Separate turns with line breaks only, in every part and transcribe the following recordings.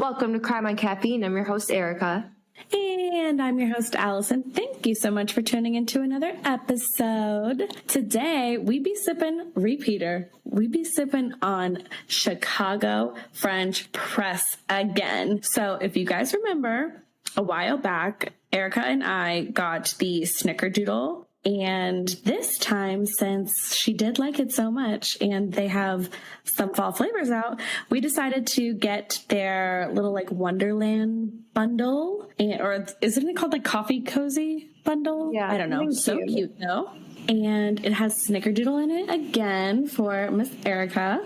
Welcome to Crime on Caffeine. I'm your host, Erica.
And I'm your host, Allison. Thank you so much for tuning into another episode. Today, we be sipping on Chicago French press again. So if you guys remember, a while back, Erica and I got the Snickerdoodle. And this time, since she did like it so much and they have some fall flavors out, we decided to get their little like Wonderland bundle. Or isn't it called like Coffee Cozy bundle?
Yeah.
I don't know. So cute though. And it has Snickerdoodle in it again for Miss Erica.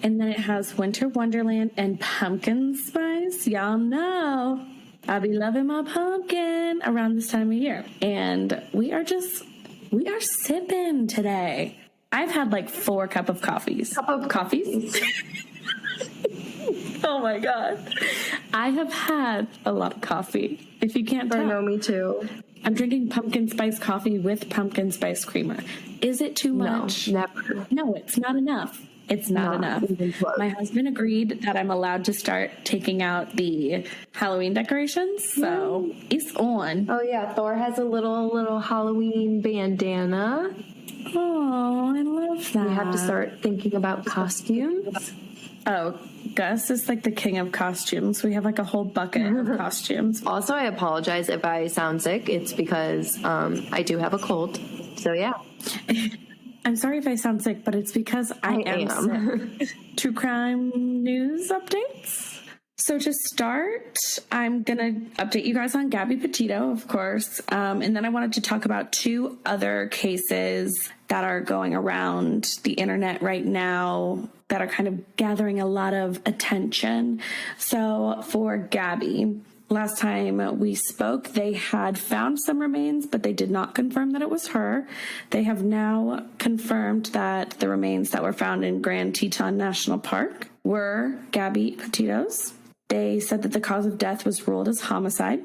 And then it has Winter Wonderland and Pumpkin Spice. Y'all know I be loving my pumpkin around this time of year. And we are sipping today. I've had like 4 cups of coffees. Coffees? Oh my God. I have had a lot of coffee. If you can't tell.
I know, me too.
I'm drinking pumpkin spice coffee with pumpkin spice creamer. Is it too much?
No, never.
No, it's not enough. It's not enough. My husband agreed that I'm allowed to start taking out the Halloween decorations, so it's on.
Oh yeah, Thor has a little Halloween bandana.
Oh, I love that.
We have to start thinking about costumes.
Oh, Gus is like the king of costumes. We have like a whole bucket of costumes.
Also, I apologize if I sound sick. It's because I do have a cold. So yeah.
I'm sorry if I sound sick, but it's because I am sick. True crime news updates. So to start, I'm going to update you guys on Gabby Petito, of course. And then I wanted to talk about 2 other cases that are going around the internet right now that are kind of gathering a lot of attention. So for Gabby, last time we spoke, they had found some remains, but they did not confirm that it was her. They have now confirmed that the remains that were found in Grand Teton National Park were Gabby Petito's. They said that the cause of death was ruled as homicide,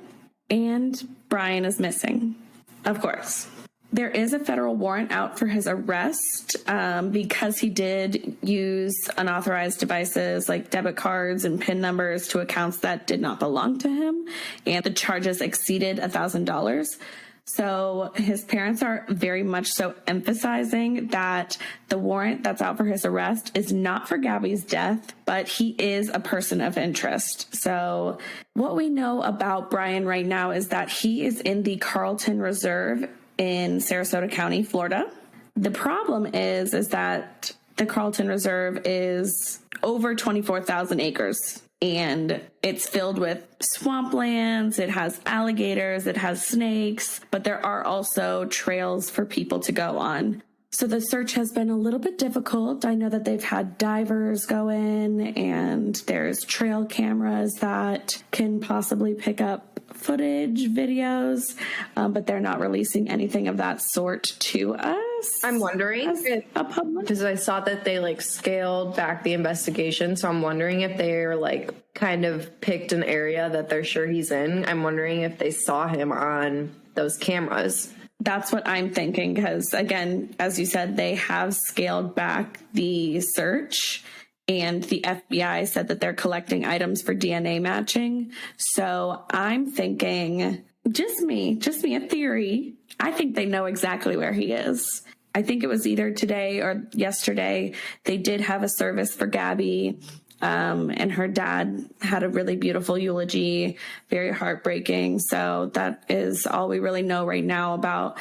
and Brian is missing, of course. There is a federal warrant out for his arrest because he did use unauthorized devices like debit cards and PIN numbers to accounts that did not belong to him, and the charges exceeded $1,000. So his parents are very much so emphasizing that the warrant that's out for his arrest is not for Gabby's death, but he is a person of interest. So what we know about Brian right now is that he is in the Carlton Reserve in Sarasota County, Florida. The problem is that the Carlton Reserve is over 24,000 acres. And it's filled with swamplands, it has alligators, it has snakes, but there are also trails for people to go on. So the search has been a little bit difficult. I know that they've had divers go in, and there's trail cameras that can possibly pick up footage, videos, but they're not releasing anything of that sort to us.
I'm wondering because I saw that they like scaled back the investigation, so I'm wondering if they're like kind of picked an area that they're sure he's in. I'm wondering if they saw him on those cameras.
That's what I'm thinking, because again, as you said, they have scaled back the search, and the FBI said that they're collecting items for DNA matching. So I'm thinking, just me, a theory. I think they know exactly where he is. I think it was either today or yesterday. They did have a service for Gabby, and her dad had a really beautiful eulogy, very heartbreaking. So that is all we really know right now about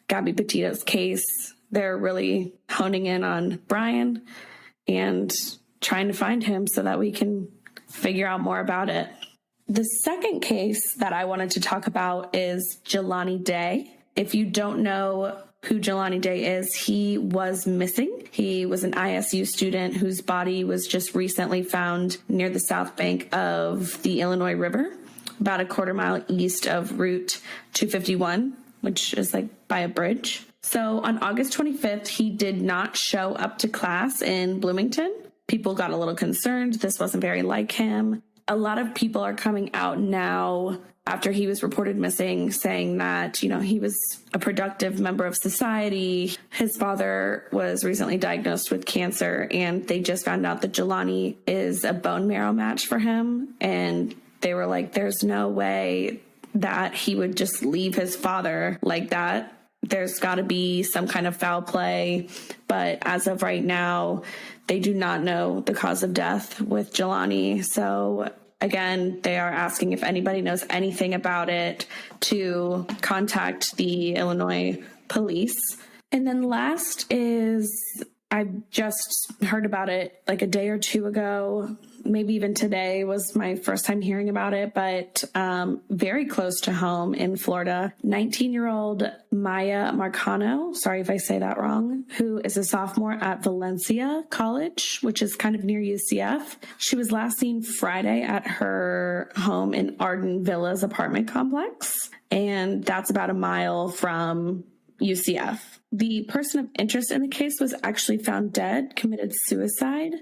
Gabby Petito's case. They're really honing in on Brian and trying to find him so that we can figure out more about it. The second case that I wanted to talk about is Jelani Day. If you don't know who Jelani Day is, he was missing. He was an ISU student whose body was just recently found near the south bank of the Illinois River, about a quarter mile east of Route 251, which is like by a bridge. So on August 25th, he did not show up to class in Bloomington. People got a little concerned. This wasn't very like him. A lot of people are coming out now after he was reported missing, saying that, you know, he was a productive member of society. His father was recently diagnosed with cancer, and they just found out that Jelani is a bone marrow match for him. And they were like, there's no way that he would just leave his father like that. There's got to be some kind of foul play. But as of right now, they do not know the cause of death with Jelani. So again, they are asking if anybody knows anything about it to contact the Illinois police. And then last is, I just heard about it like a day or two ago. Maybe even today was my first time hearing about it, but very close to home in Florida. 19-year-old Maya Marcano, sorry if I say that wrong, who is a sophomore at Valencia College, which is kind of near UCF. She was last seen Friday at her home in Arden Villas apartment complex, and that's about a mile from UCF. The person of interest in the case was actually found dead, committed suicide.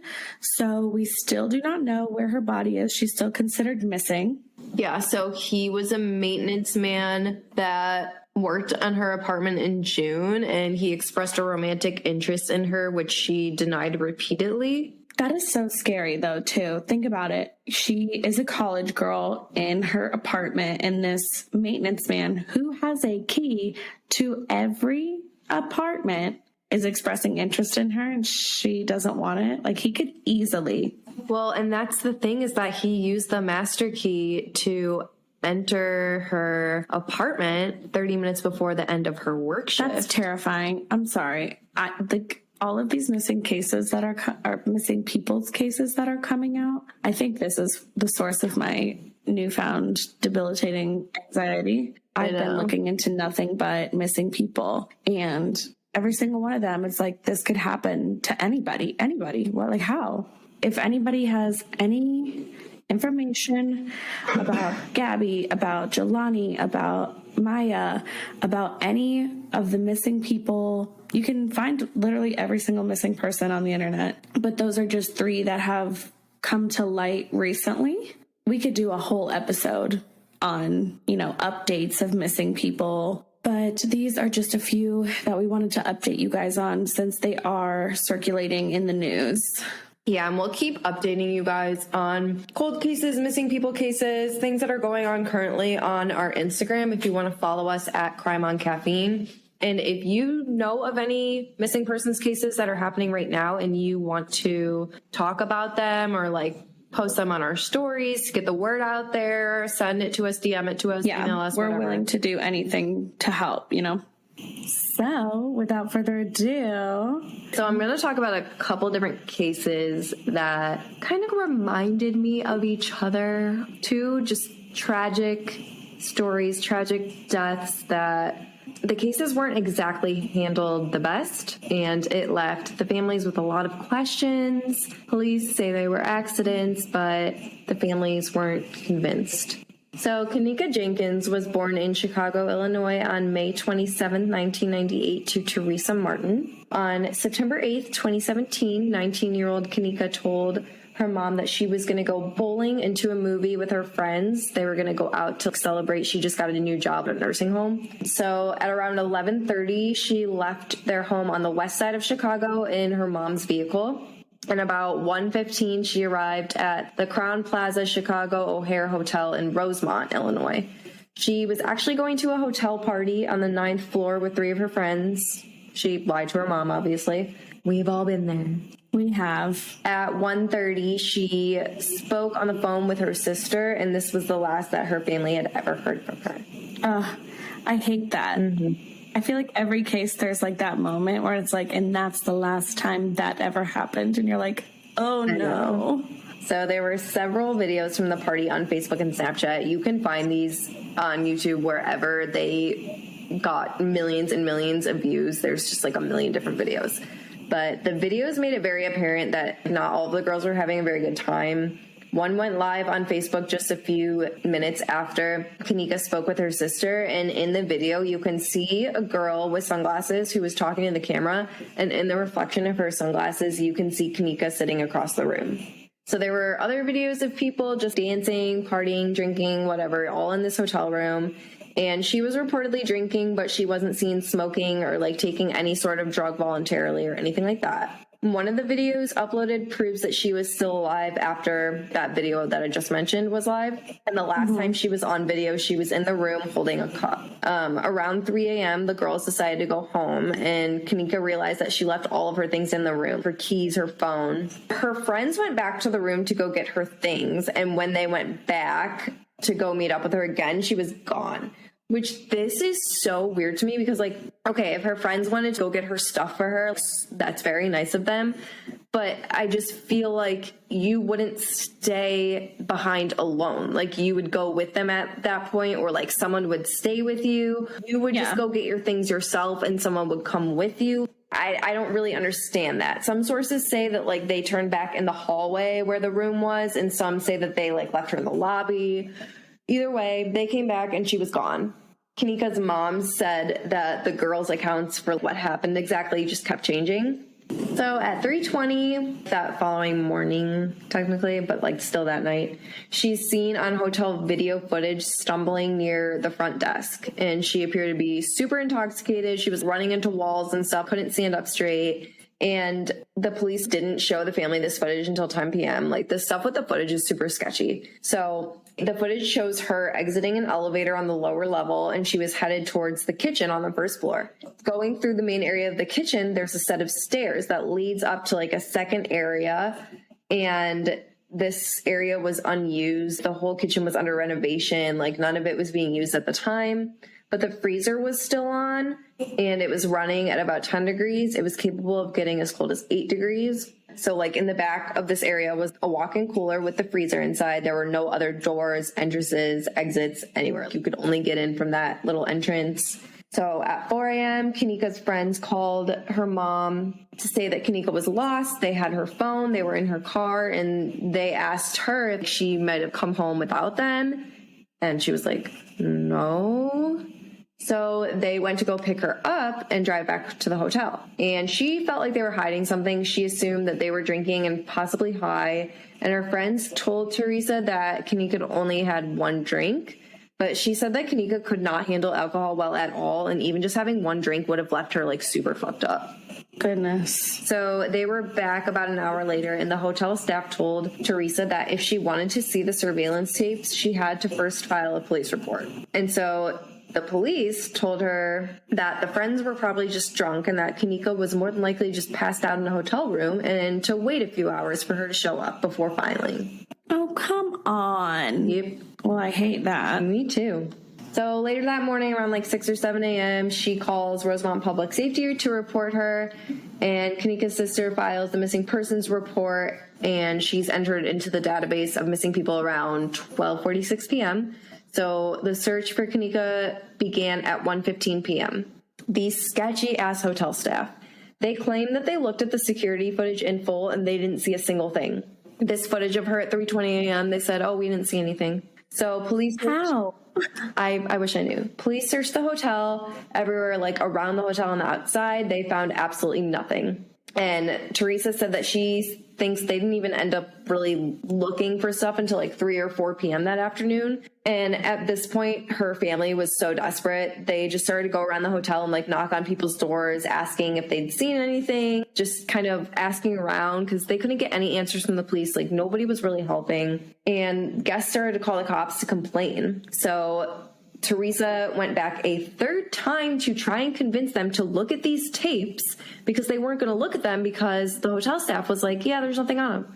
So we still do not know where her body is. She's still considered missing.
Yeah, so he was a maintenance man that worked on her apartment in June, and he expressed a romantic interest in her, which she denied repeatedly.
That is so scary, though, too. Think about it. She is a college girl in her apartment, and this maintenance man who has a key to every apartment is expressing interest in her, and she doesn't want it. Like, he could easily.
Well, and that's the thing, is that he used the master key to enter her apartment 30 minutes before the end of her work shift.
That's terrifying. I'm sorry. All of these missing cases that are missing people's cases that are coming out, I think this is the source of my newfound debilitating anxiety. I've been looking into nothing but missing people, and every single one of them, it's like, this could happen to anybody. Well, like, how? If anybody has any information about Gabby, about Jelani, about Maya, about any of the missing people, you can find literally every single missing person on the internet. But those are just 3 that have come to light recently. We could do a whole episode on, you know, updates of missing people. But these are just a few that we wanted to update you guys on, since they are circulating in the news.
Yeah, and we'll keep updating you guys on cold cases, missing people cases, things that are going on currently on our Instagram if you want to follow us at Crime on Caffeine. And if you know of any missing persons cases that are happening right now and you want to talk about them, or like post them on our stories to get the word out there, send it to us, DM it to us, email us,
we're
whatever.
willing to do anything to help, you know. So without further ado,
so I'm going to talk about a couple different cases that kind of reminded me of each other. 2 just tragic stories, tragic deaths that the cases weren't exactly handled the best, and it left the families with a lot of questions. Police say they were accidents, but the families weren't convinced. So Kenneka Jenkins was born in Chicago, Illinois on May 27, 1998 to Teresa Martin. On September 8th, 2017, 19-year-old Kenneka told her mom that she was going to go bowling and to a movie with her friends. They were going to go out to celebrate. She just got a new job at a nursing home. So at around 11:30, she left their home on the west side of Chicago in her mom's vehicle. And about 1:15, she arrived at the Crown Plaza Chicago O'Hare Hotel in Rosemont, Illinois. She was actually going to a hotel party on the 9th floor with 3 of her friends. She lied to her mom, obviously. We've all been there.
we have.
At 1:30, she spoke on the phone with her sister, and this was the last that her family had ever heard from her.
I hate that.
Mm-hmm.
I feel like every case there's like that moment where it's like, and that's the last time that ever happened. And you're like, oh no.
So there were several videos from the party on Facebook and Snapchat. You can find these on YouTube wherever. They got millions and millions of views. There's just like a million different videos. But the videos made it very apparent that not all of the girls were having a very good time. One went live on Facebook just a few minutes after Kenneka spoke with her sister. And in the video, you can see a girl with sunglasses who was talking to the camera. And in the reflection of her sunglasses, you can see Kenneka sitting across the room. So there were other videos of people just dancing, partying, drinking, whatever, all in this hotel room. And she was reportedly drinking, but she wasn't seen smoking or like taking any sort of drug voluntarily or anything like that. One of the videos uploaded proves that she was still alive after that video that I just mentioned was live. And the last time she was on video, she was in the room holding a cup. Around 3 a.m., the girls decided to go home, and Kenneka realized that she left all of her things in the room, her keys, her phone. Her friends went back to the room to go get her things, and when they went back to go meet up with her again, she was gone. Which this is so weird to me because, like, okay, if her friends wanted to go get her stuff for her, that's very nice of them. But I just feel like you wouldn't stay behind alone. Like, you would go with them at that point, or like someone would stay with you. You would just go get your things yourself and someone would come with you. I don't really understand that. Some sources say that like they turned back in the hallway where the room was, and some say that they like left her in the lobby. Either way, they came back and she was gone. Kenneka's mom said that the girls' accounts for what happened exactly just kept changing. So at 3:20 that following morning, technically, but like still that night, she's seen on hotel video footage stumbling near the front desk. And she appeared to be super intoxicated. She was running into walls and stuff, couldn't stand up straight. And the police didn't show the family this footage until 10 p.m. Like, the stuff with the footage is super sketchy. So the footage shows her exiting an elevator on the lower level, and she was headed towards the kitchen on the first floor. Going through the main area of the kitchen, there's a set of stairs that leads up to like a second area, and this area was unused. The whole kitchen was under renovation. Like, none of it was being used at the time. But the freezer was still on, and it was running at about 10 degrees. It was capable of getting as cold as 8 degrees. So like in the back of this area was a walk-in cooler with the freezer inside. There were no other doors, entrances, exits, anywhere. You could only get in from that little entrance. So at 4 a.m., Kenneka's friends called her mom to say that Kenneka was lost. They had her phone, they were in her car, and they asked her if she might have come home without them. And she was like, no. So they went to go pick her up and drive back to the hotel. And she felt like they were hiding something. She assumed that they were drinking and possibly high. And her friends told Teresa that Kenneka only had one drink. But she said that Kenneka could not handle alcohol well at all. And even just having one drink would have left her like super fucked up.
Goodness.
So they were back about an hour later, and the hotel staff told Teresa that if she wanted to see the surveillance tapes, she had to first file a police report. And so the police told her that the friends were probably just drunk and that Kenneka was more than likely just passed out in a hotel room, and to wait a few hours for her to show up before filing.
Oh, come on.
Yep.
Well, I hate that.
Me too. So later that morning, around like 6 or 7 a.m., she calls Rosemont Public Safety to report her, and Kenneka's sister files the missing persons report, and she's entered into the database of missing people around 12:46 p.m. So the search for Kenneka began at 1:15 p.m. These sketchy-ass hotel staff, they claim that they looked at the security footage in full and they didn't see a single thing. This footage of her at 3:20 a.m., they said, oh, we didn't see anything. So police...
How?
I wish I knew. Police searched the hotel, everywhere, like around the hotel and the outside. They found absolutely nothing. And Teresa said that she thinks they didn't even end up really looking for stuff until like 3 or 4 p.m. that afternoon. And at this point, her family was so desperate. They just started to go around the hotel and like knock on people's doors, asking if they'd seen anything, just kind of asking around because they couldn't get any answers from the police. Like, nobody was really helping. And guests started to call the cops to complain. So Teresa went back a third time to try and convince them to look at these tapes because they weren't going to look at them because the hotel staff was like, yeah, there's nothing on them.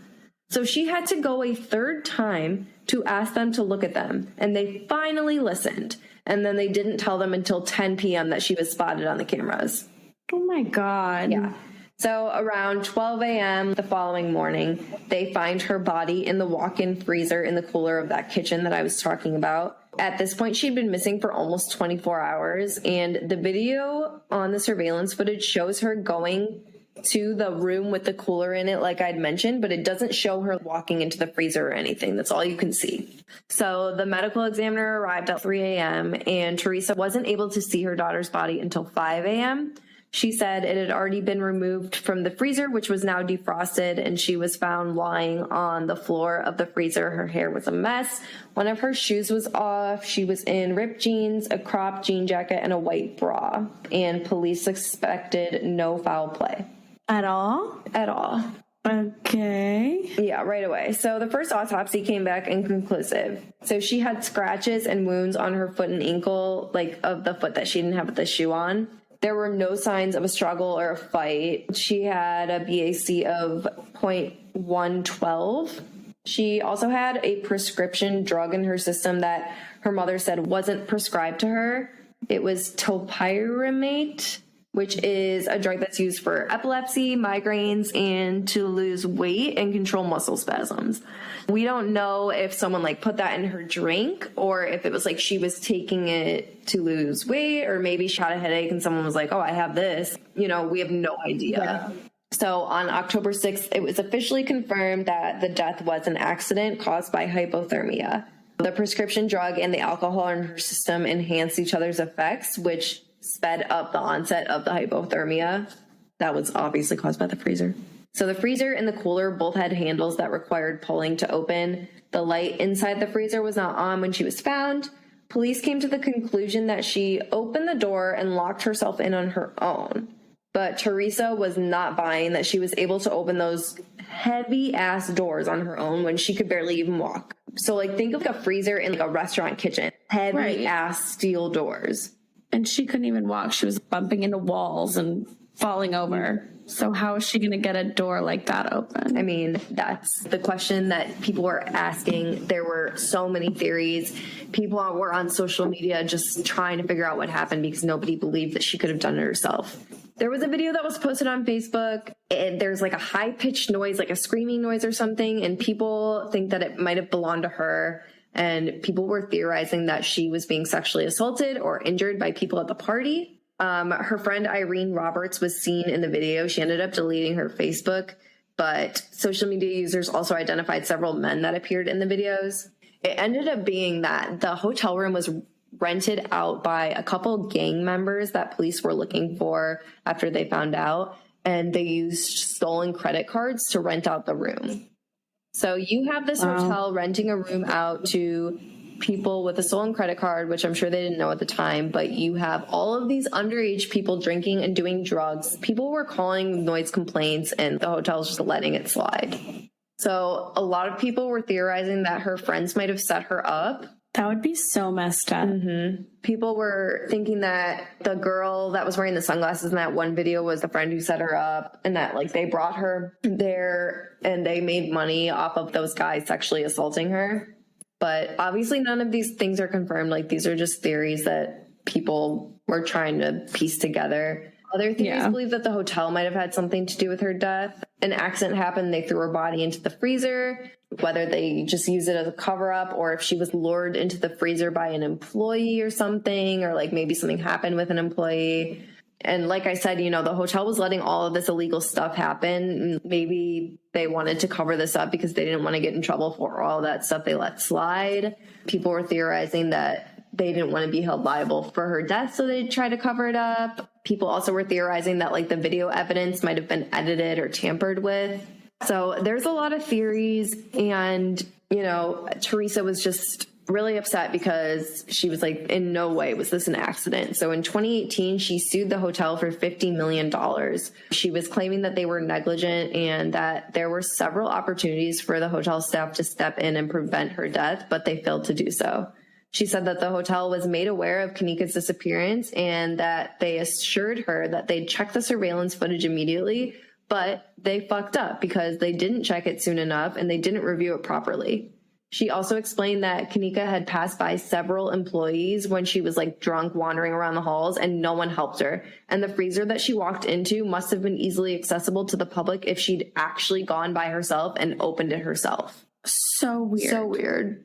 So she had to go a third time to ask them to look at them. And they finally listened. And then they didn't tell them until 10 p.m. that she was spotted on the cameras.
Oh my God.
Yeah. So around 12 a.m. the following morning, they find her body in the walk-in freezer in the cooler of that kitchen that I was talking about. At this point, she'd been missing for almost 24 hours, and the video on the surveillance footage shows her going to the room with the cooler in it, like I'd mentioned, but it doesn't show her walking into the freezer or anything. That's all you can see. So the medical examiner arrived at 3 a.m., and Teresa wasn't able to see her daughter's body until 5 a.m., She said it had already been removed from the freezer, which was now defrosted, and she was found lying on the floor of the freezer. Her hair was a mess. One of her shoes was off. She was in ripped jeans, a cropped jean jacket, and a white bra. And police suspected no foul play.
At all?
At all.
Okay.
Yeah, right away. So the first autopsy came back inconclusive. So she had scratches and wounds on her foot and ankle, like of the foot that she didn't have the shoe on. There were no signs of a struggle or a fight. She had a BAC of 0.112. She also had a prescription drug in her system that her mother said wasn't prescribed to her. It was topiramate, which is a drug that's used for epilepsy, migraines, and to lose weight and control muscle spasms. We don't know if someone like put that in her drink or if it was like she was taking it to lose weight, or maybe she had a headache and someone was like, oh, I have this. You know, we have no idea. Yeah. So on October 6th, it was officially confirmed that the death was an accident caused by hypothermia. The prescription drug and the alcohol in her system enhanced each other's effects, which sped up the onset of the hypothermia. That was obviously caused by the freezer. So the freezer and the cooler both had handles that required pulling to open. The light inside the freezer was not on when she was found. Police came to the conclusion that she opened the door and locked herself in on her own. But Teresa was not buying that she was able to open those heavy ass doors on her own when she could barely even walk. So like think of like a freezer in like a restaurant kitchen, heavy ass steel doors.
And she couldn't even walk. She was bumping into walls and falling over. So how is she going to get a door like that open?
I mean, that's the question that people were asking. There were so many theories. People were on social media just trying to figure out what happened because nobody believed that she could have done it herself. There was a video that was posted on Facebook, and there's like a high-pitched noise, like a screaming noise or something, and people think that it might have belonged to her. And people were theorizing that she was being sexually assaulted or injured by people at the party. Her friend Irene Roberts was seen in the video. She ended up deleting her Facebook, but social media users also identified several men that appeared in the videos. It ended up being that the hotel room was rented out by a couple gang members that police were looking for after they found out, and they used stolen credit cards to rent out the room. So you have this hotel renting a room out to people with a stolen credit card, which I'm sure they didn't know at the time, but you have all of these underage people drinking and doing drugs. People were calling noise complaints, and the hotel's just letting it slide. So a lot of people were theorizing that her friends might have set her up.
That would be so messed up.
Mm-hmm. People were thinking that the girl that was wearing the sunglasses in that one video was the friend who set her up, and that like they brought her there and they made money off of those guys sexually assaulting her. But obviously none of these things are confirmed. Like these are just theories that people were trying to piece together. Other theories believe that the hotel might have had something to do with her death. An accident happened. They threw her body into the freezer, whether they just use it as a cover up or if she was lured into the freezer by an employee or something, or like maybe something happened with an employee. And like I said, you know, the hotel was letting all of this illegal stuff happen. Maybe they wanted to cover this up because they didn't want to get in trouble for all that stuff they let slide. People were theorizing that they didn't want to be held liable for her death, so they tried to cover it up. People also were theorizing that like the video evidence might have been edited or tampered with. So there's a lot of theories, and, you know, Teresa was just really upset because she was like, in no way was this an accident. So in 2018, she sued the hotel for $50 million. She was claiming that they were negligent and that there were several opportunities for the hotel staff to step in and prevent her death, but they failed to do so. She said that the hotel was made aware of Kenneka's disappearance and that they assured her that they'd check the surveillance footage immediately, but they fucked up because they didn't check it soon enough and they didn't review it properly. She also explained that Kenneka had passed by several employees when she was like drunk wandering around the halls and no one helped her. And the freezer that she walked into must have been easily accessible to the public if she'd actually gone by herself and opened it herself.
So weird.
So weird.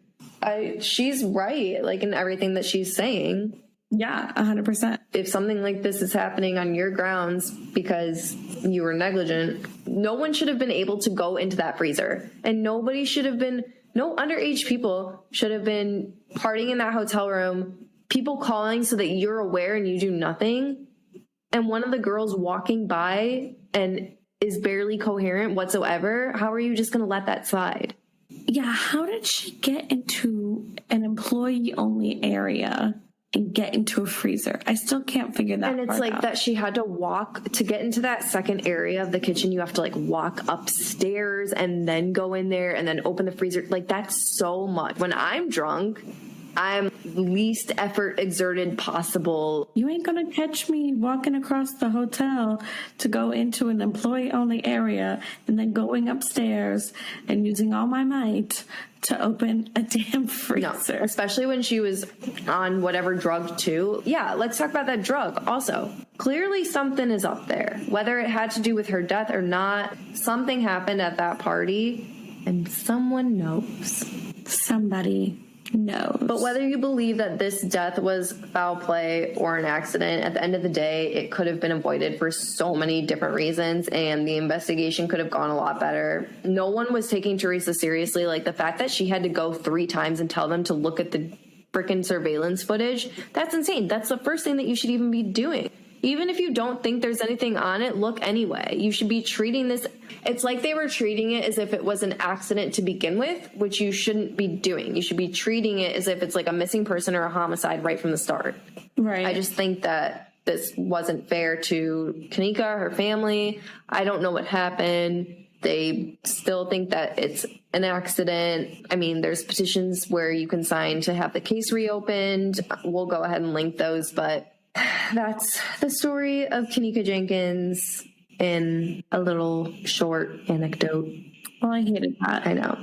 She's right, like in everything that she's saying.
Yeah, 100%.
If something like this is happening on your grounds because you were negligent, no one should have been able to go into that freezer. And no underage people should have been partying in that hotel room, people calling so that you're aware and you do nothing. and one of the girls walking by and is barely coherent whatsoever, how are you just going to let that slide?
Yeah, how did she get into an employee-only area and get into a freezer? I still can't figure that out.
And it's like that she had to walk to get into that second area of the kitchen. You have to like walk upstairs and then go in there and then open the freezer. Like, that's so much. When I'm drunk, I'm least effort exerted possible.
You ain't gonna catch me walking across the hotel to go into an employee-only area and then going upstairs and using all my might to open a damn freezer.
No, especially when she was on whatever drug too. Yeah, let's talk about that drug also. Clearly something is up there. Whether it had to do with her death or not, something happened at that party and someone knows.
Somebody knows.
But whether you believe that this death was foul play or an accident, at the end of the day, it could have been avoided for so many different reasons, and the investigation could have gone a lot better. No one was taking Teresa seriously. Like, the fact that she had to go 3 times and tell them to look at the freaking surveillance footage, that's insane. That's the first thing that you should even be doing. Even if you don't think there's anything on it, look anyway. You should be treating this. It's like they were treating it as if it was an accident to begin with, which you shouldn't be doing. You should be treating it as if it's like a missing person or a homicide right from the start.
Right.
I just think that this wasn't fair to Kenneka, her family. I don't know what happened. They still think that it's an accident. I mean, there's petitions where you can sign to have the case reopened. We'll go ahead and link those, but that's the story of Kenneka Jenkins in a little short anecdote.
Well, I hated that.
I know.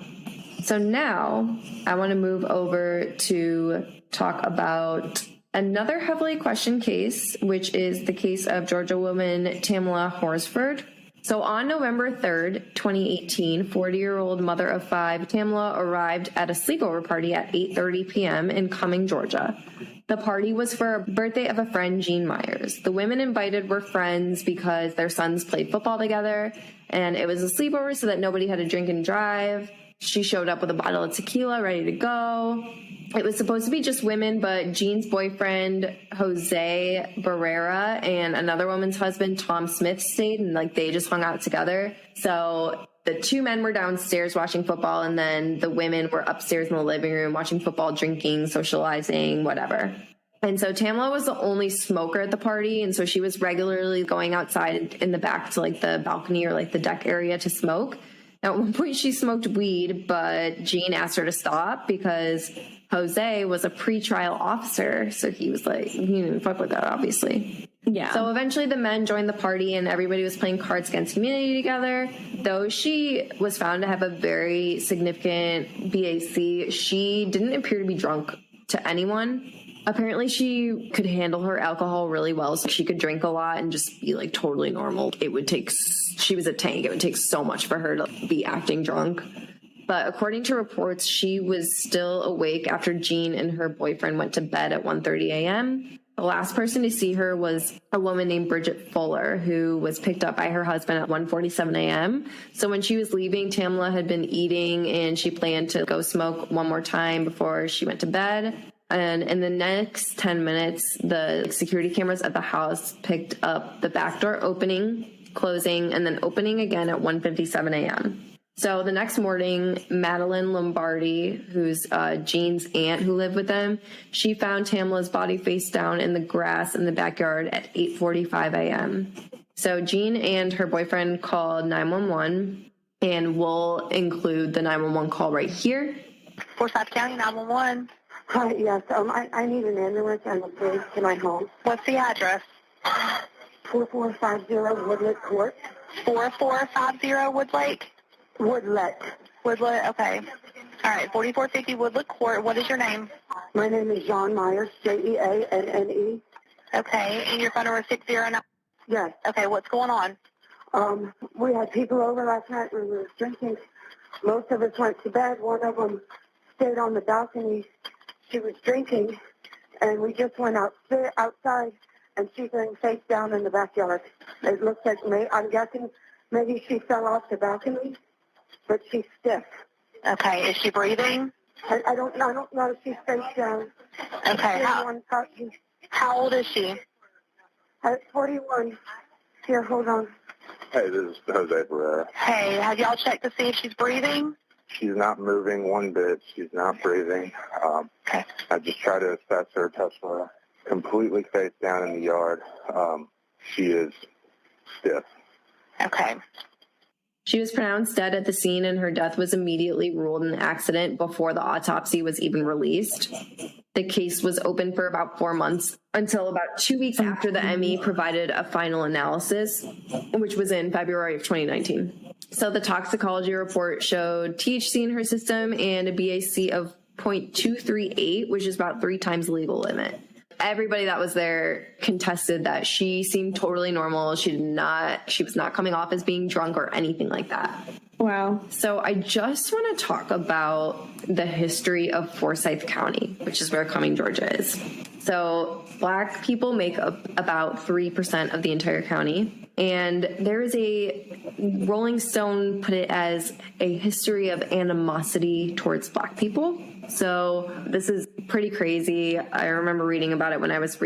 So now I want to move over to talk about another heavily questioned case, which is the case of Georgia woman Tamla Horsford. So on November 3rd, 2018, 40-year-old mother of 5, Tamla arrived at a sleepover party at 8:30 p.m. in Cumming, Georgia. The party was for a birthday of a friend, Jean Myers. The women invited were friends because their sons played football together, and it was a sleepover so that nobody had to drink and drive. She showed up with a bottle of tequila ready to go. It was supposed to be just women, but Jean's boyfriend, Jose Barrera, and another woman's husband, Tom Smith, stayed, and like they just hung out together. So the 2 men were downstairs watching football, and then the women were upstairs in the living room watching football, drinking, socializing, whatever. And so Tamla was the only smoker at the party, and so she was regularly going outside in the back to like the balcony or like the deck area to smoke. Now, at one point she smoked weed, but Jean asked her to stop because Jose was a pretrial officer, so he was like, he didn't fuck with that, obviously.
Yeah.
So eventually the men joined the party and everybody was playing Cards Against Humanity together. Though she was found to have a very significant BAC, she didn't appear to be drunk to anyone. Apparently she could handle her alcohol really well, so she could drink a lot and just be like totally normal. She was a tank. It would take so much for her to be acting drunk. But according to reports, she was still awake after Jean and her boyfriend went to bed at 1:30 a.m. The last person to see her was a woman named Bridget Fuller, who was picked up by her husband at 1:47 a.m. So when she was leaving, Tamla had been eating and she planned to go smoke one more time before she went to bed. And in the next 10 minutes, the security cameras at the house picked up the back door opening, closing, and then opening again at 1:57 a.m. So the next morning, Madeline Lombardi, who's Jean's aunt who lived with them, she found Tamla's body face down in the grass in the backyard at 8:45 a.m. So Jean and her boyfriend called 911, and we'll include the 911 call right here.
Forsyth County 911.
Hi, yes. I need an ambulance and a police to my home.
What's the address?
4450 Woodlet Court.
4450 Woodlake?
Woodlet.
Woodlet, okay. All right, 4450 Woodlet Court. What is your name?
My name is Jean Myers, Jeanne.
Okay, and your phone number is 609?
Yes.
Okay, what's going on?
We had people over last night. We were drinking. Most of us went to bed. One of them stayed on the balcony. She was drinking, and we just went outside, and she's laying face down in the backyard. It looks like I'm guessing maybe she fell off the balcony, but she's stiff.
Okay, is she breathing?
I don't know if she's face down.
Okay, how old is she?
at 41. Here, hold on.
Hey, this is Jose Barrera.
Hey, have y'all checked to see if she's breathing?
She's not moving one bit. She's not breathing.
Okay.
I just try to assess her, touch her completely face down in the yard. She is stiff.
Okay.
She was pronounced dead at the scene, and her death was immediately ruled an accident before the autopsy was even released. The case was open for about 4 months until about 2 weeks after the ME provided a final analysis, which was in February of 2019. So the toxicology report showed THC in her system and a BAC of 0.238, which is about 3 times the legal limit. Everybody that was there contested that she seemed totally normal. She was not coming off as being drunk or anything like that.
Wow.
So I just want to talk about the history of Forsyth County, which is where Cumming, Georgia is. So Black people make up about 3% of the entire county. And there is Rolling Stone put it as a history of animosity towards Black people. So this is pretty crazy. I remember reading about it when I was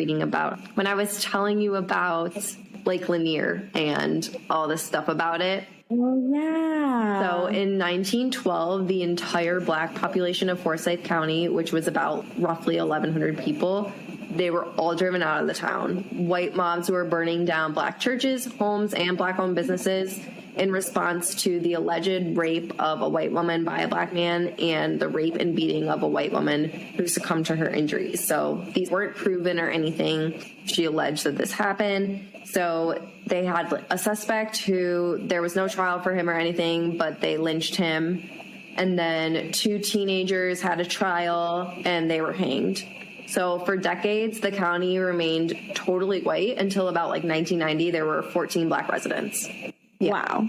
telling you about Lake Lanier and all this stuff about it.
Oh, yeah.
So in 1912, the entire Black population of Forsyth County, which was about roughly 1,100 people, they were all driven out of the town. White mobs were burning down Black churches, homes, and Black-owned businesses in response to the alleged rape of a white woman by a Black man and the rape and beating of a white woman who succumbed to her injuries. So these weren't proven or anything. She alleged that this happened. So they had a suspect who there was no trial for him or anything, but they lynched him. And then 2 teenagers had a trial and they were hanged. So for decades, the county remained totally white until about 1990, there were 14 Black residents.
Yeah. Wow.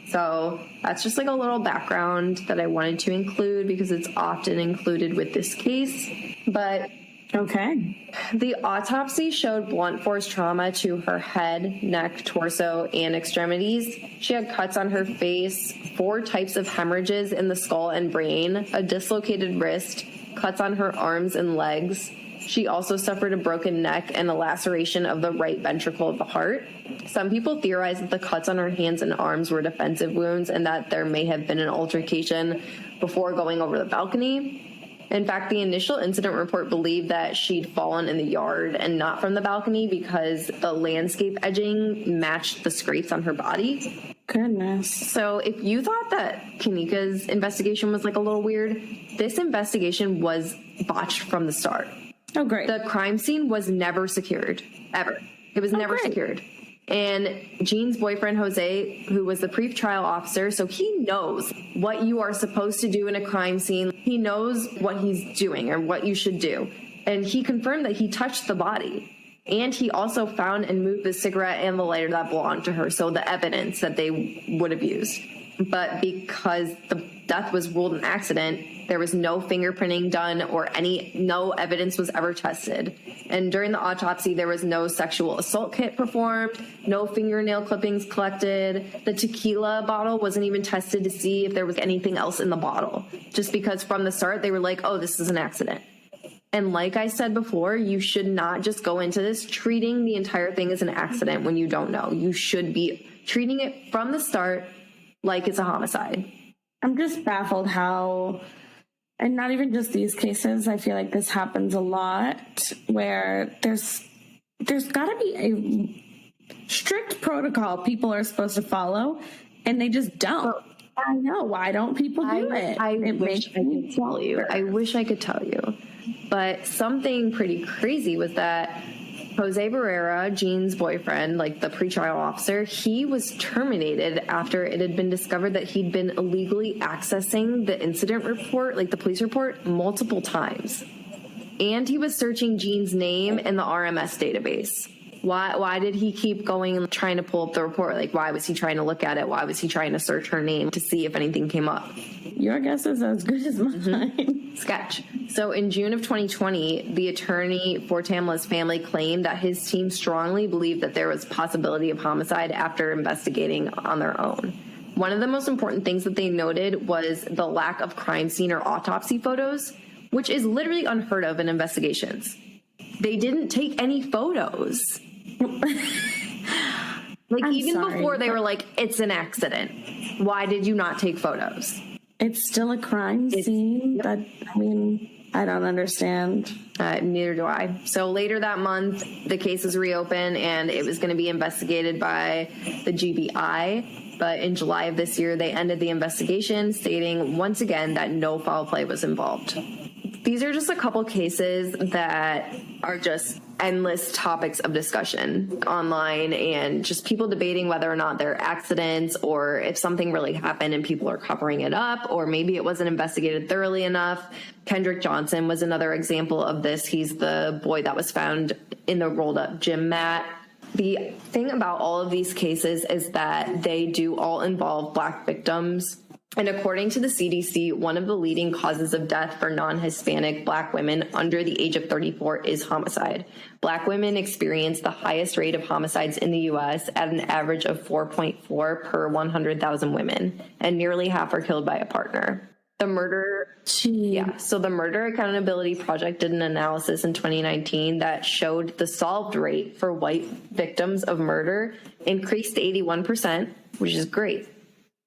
So that's just a little background that I wanted to include because it's often included with this case. But
okay.
The autopsy showed blunt force trauma to her head, neck, torso, and extremities. She had cuts on her face, 4 types of hemorrhages in the skull and brain, a dislocated wrist, cuts on her arms and legs. She also suffered a broken neck and a laceration of the right ventricle of the heart. Some people theorize that the cuts on her hands and arms were defensive wounds and that there may have been an altercation before going over the balcony. In fact, the initial incident report believed that she'd fallen in the yard and not from the balcony because the landscape edging matched the scrapes on her body.
Goodness.
So if you thought that Kenneka's investigation was a little weird, this investigation was botched from the start.
Oh, great.
The crime scene was never secured, ever. It was never secured. And Jean's boyfriend, Jose, who was the pre-trial officer, so he knows what you are supposed to do in a crime scene. He knows what he's doing or what you should do. And he confirmed that he touched the body. And he also found and moved the cigarette and the lighter that belonged to her, so the evidence that they would have used. But because the death was ruled an accident, there was no fingerprinting done or no evidence was ever tested. And during the autopsy, there was no sexual assault kit performed, no fingernail clippings collected. The tequila bottle wasn't even tested to see if there was anything else in the bottle, just because from the start they were like, oh, this is an accident. And like I said before, you should not just go into this treating the entire thing as an accident when you don't know. You should be treating it from the start like it's a homicide.
I'm just baffled how, and not even just these cases, I feel like this happens a lot, where there's got to be a strict protocol people are supposed to follow, and they just don't. I know. Why don't people do it?
I wish I could tell you. I wish I could tell you. But something pretty crazy was that Jose Barrera, Jean's boyfriend, the pretrial officer, he was terminated after it had been discovered that he'd been illegally accessing the incident report, the police report, multiple times. And he was searching Jean's name in the RMS database. Why did he keep going and trying to pull up the report? Why was he trying to look at it? Why was he trying to search her name to see if anything came up?
Your guess is as good as mine.
Sketch. So in June of 2020, the attorney for Tamla's family claimed that his team strongly believed that there was possibility of homicide after investigating on their own. One of the most important things that they noted was the lack of crime scene or autopsy photos, which is literally unheard of in investigations. They didn't take any photos. Like,
I'm
even
sorry,
before they
but-
were like, it's an accident. Why did you not take photos?
It's still a crime scene. That, I mean, I don't understand.
Neither do I. So later that month, the case was reopened and it was going to be investigated by the GBI. But in July of this year, they ended the investigation, stating once again that no foul play was involved. These are just a couple cases that are just endless topics of discussion online and just people debating whether or not they're accidents or if something really happened and people are covering it up, or maybe it wasn't investigated thoroughly enough. Kendrick Johnson was another example of this. He's the boy that was found in the rolled up gym mat. The thing about all of these cases is that they do all involve Black victims. And according to the CDC, one of the leading causes of death for non-Hispanic Black women under the age of 34 is homicide. Black women experience the highest rate of homicides in the U.S. at an average of 4.4 per 100,000 women, and nearly half are killed by a partner. The Murder Accountability Project did an analysis in 2019 that showed the solved rate for white victims of murder increased to 81%, which is great.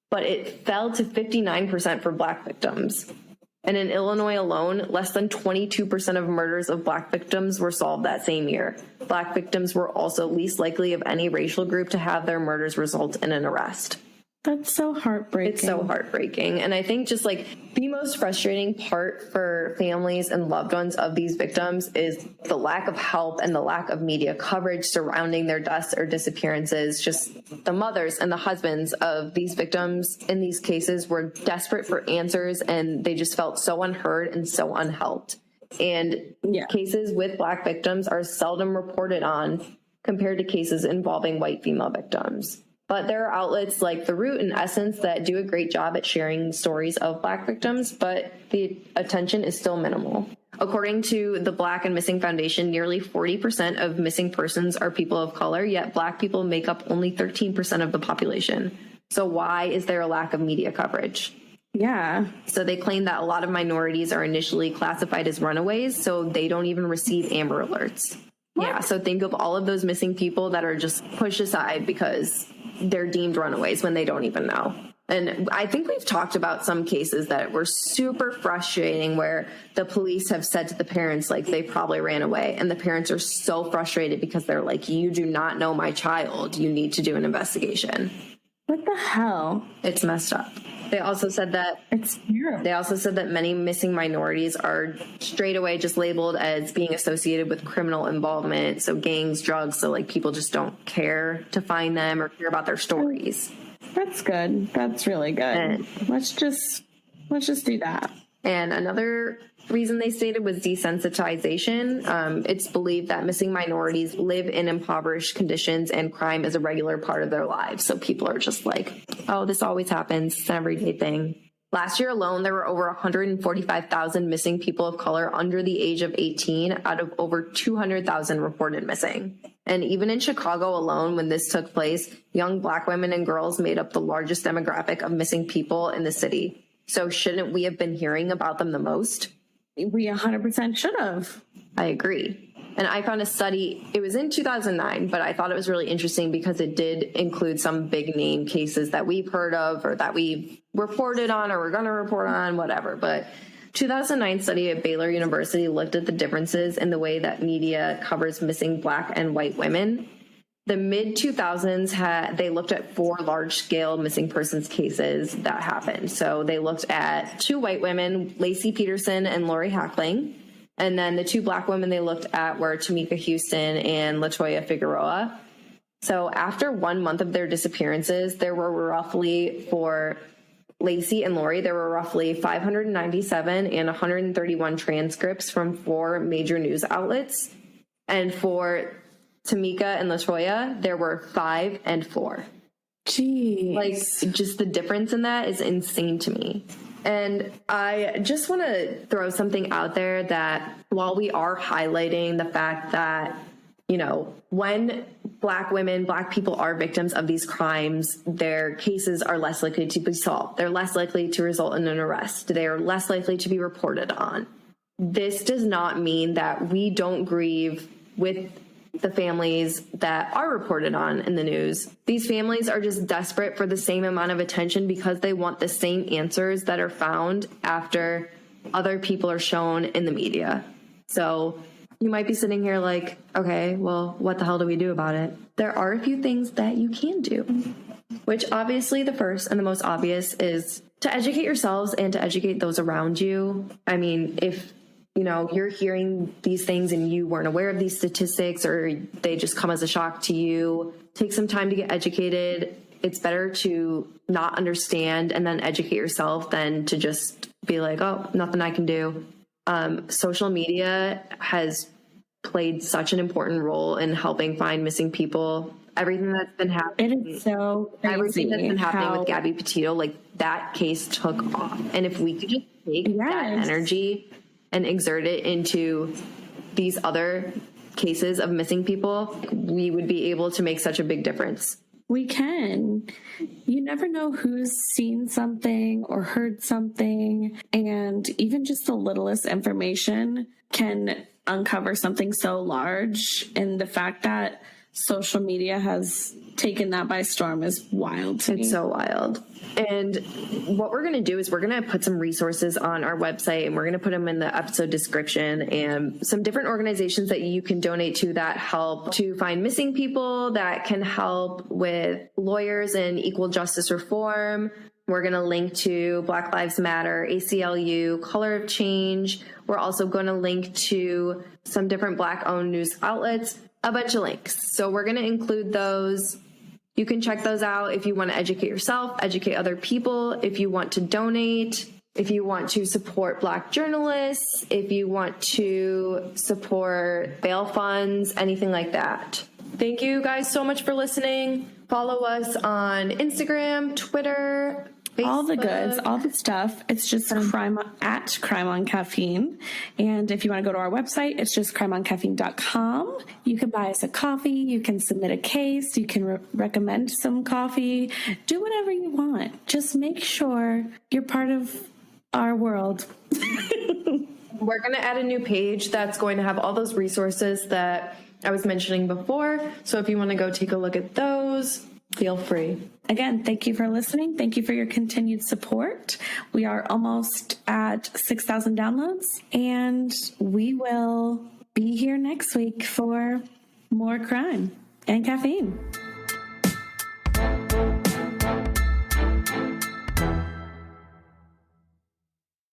But it fell to 59% for Black victims. And in Illinois alone, less than 22% of murders of Black victims were solved that same year. Black victims were also least likely of any racial group to have their murders result in an arrest.
That's so heartbreaking.
It's so heartbreaking. And I think just like the most frustrating part for families and loved ones of these victims is the lack of help and the lack of media coverage surrounding their deaths or disappearances. Just the mothers and the husbands of these victims in these cases were desperate for answers, and they just felt so unheard and so unhelped. And cases with Black victims are seldom reported on compared to cases involving white female victims. But there are outlets like The Root and Essence that do a great job at sharing stories of Black victims, but the attention is still minimal. According to the Black and Missing Foundation, nearly 40% of missing persons are people of color, yet Black people make up only 13% of the population. So why is there a lack of media coverage?
Yeah.
So they claim that a lot of minorities are initially classified as runaways, so they don't even receive Amber Alerts. What? Yeah, so think of all of those missing people that are just pushed aside because they're deemed runaways when they don't even know. And I think we've talked about some cases that were super frustrating where the police have said to the parents, like, they probably ran away. And the parents are so frustrated because they're like, you do not know my child. You need to do an investigation.
What the hell?
It's messed up. They also said that many missing minorities are straight away just labeled as being associated with criminal involvement. So gangs, drugs. So like people just don't care to find them or care about their stories.
That's good. That's really good.
And
let's just do that.
And another reason they stated was desensitization. It's believed that missing minorities live in impoverished conditions and crime is a regular part of their lives. So people are just like, oh, this always happens. It's an everyday thing. Last year alone, there were over 145,000 missing people of color under the age of 18 out of over 200,000 reported missing. And even in Chicago alone, when this took place, young Black women and girls made up the largest demographic of missing people in the city. So shouldn't we have been hearing about them the most?
We 100% should have.
I agree. And I found a study, it was in 2009, but I thought it was really interesting because it did include some big name cases that we've heard of or that we've reported on or we're going to report on, whatever. But 2009 study at Baylor University looked at the differences in the way that media covers missing Black and white women. The mid-2000s, they looked at 4 large-scale missing persons cases that happened. So they looked at 2 white women, Lacey Peterson and Lori Hackling. And then the 2 Black women they looked at were Tamika Houston and LaToya Figueroa. So after 1 month of their disappearances, there were roughly, for Lacey and Lori, there were roughly 597 and 131 transcripts from 4 major news outlets. And for Tamika and LaToya, there were 5 and 4.
Jeez.
Like, just the difference in that is insane to me. And I just want to throw something out there that while we are highlighting the fact that, you know, when Black women, Black people are victims of these crimes, their cases are less likely to be solved. They're less likely to result in an arrest. They are less likely to be reported on. This does not mean that we don't grieve with the families that are reported on in the news. These families are just desperate for the same amount of attention because they want the same answers that are found after other people are shown in the media. So you might be sitting here like, okay, well, what the hell do we do about it? There are a few things that you can do, which obviously the first and the most obvious is to educate yourselves and to educate those around you. I mean, if you're hearing these things and you weren't aware of these statistics or they just come as a shock to you, take some time to get educated. It's better to not understand and then educate yourself than to just be like, oh, nothing I can do. Social media has played such an important role in helping find missing people. Everything that's been happening.
It is so crazy.
Everything that's been happening with Gabby Petito, like that case took off. And if we could just take that energy and exert it into these other cases of missing people, we would be able to make such a big difference.
We can. You never know who's seen something or heard something, and even just the littlest information can uncover something so large. And the fact that social media has taken that by storm is wild to me.
It's so wild. And what we're going to do is we're going to put some resources on our website, and we're going to put them in the episode description, and some different organizations that you can donate to that help to find missing people, that can help with lawyers and equal justice reform. We're going to link to Black Lives Matter, ACLU, Color of Change. We're also going to link to some different Black-owned news outlets, a bunch of links. So we're going to include those. You can check those out if you want to educate yourself, educate other people, if you want to donate, if you want to support Black journalists, if you want to support bail funds, anything like that. Thank you guys so much for listening. Follow us on Instagram, Twitter, Facebook.
All the goods, all the stuff. It's just Crime on Caffeine. And if you want to go to our website, it's just crimeoncaffeine.com. You can buy us a coffee. You can submit a case. You can recommend some coffee. Do whatever you want. Just make sure you're part of our world.
We're going to add a new page that's going to have all those resources that I was mentioning before. So if you want to go take a look at those, feel free.
Again, thank you for listening. Thank you for your continued support. We are almost at 6,000 downloads, and we will be here next week for more crime and caffeine.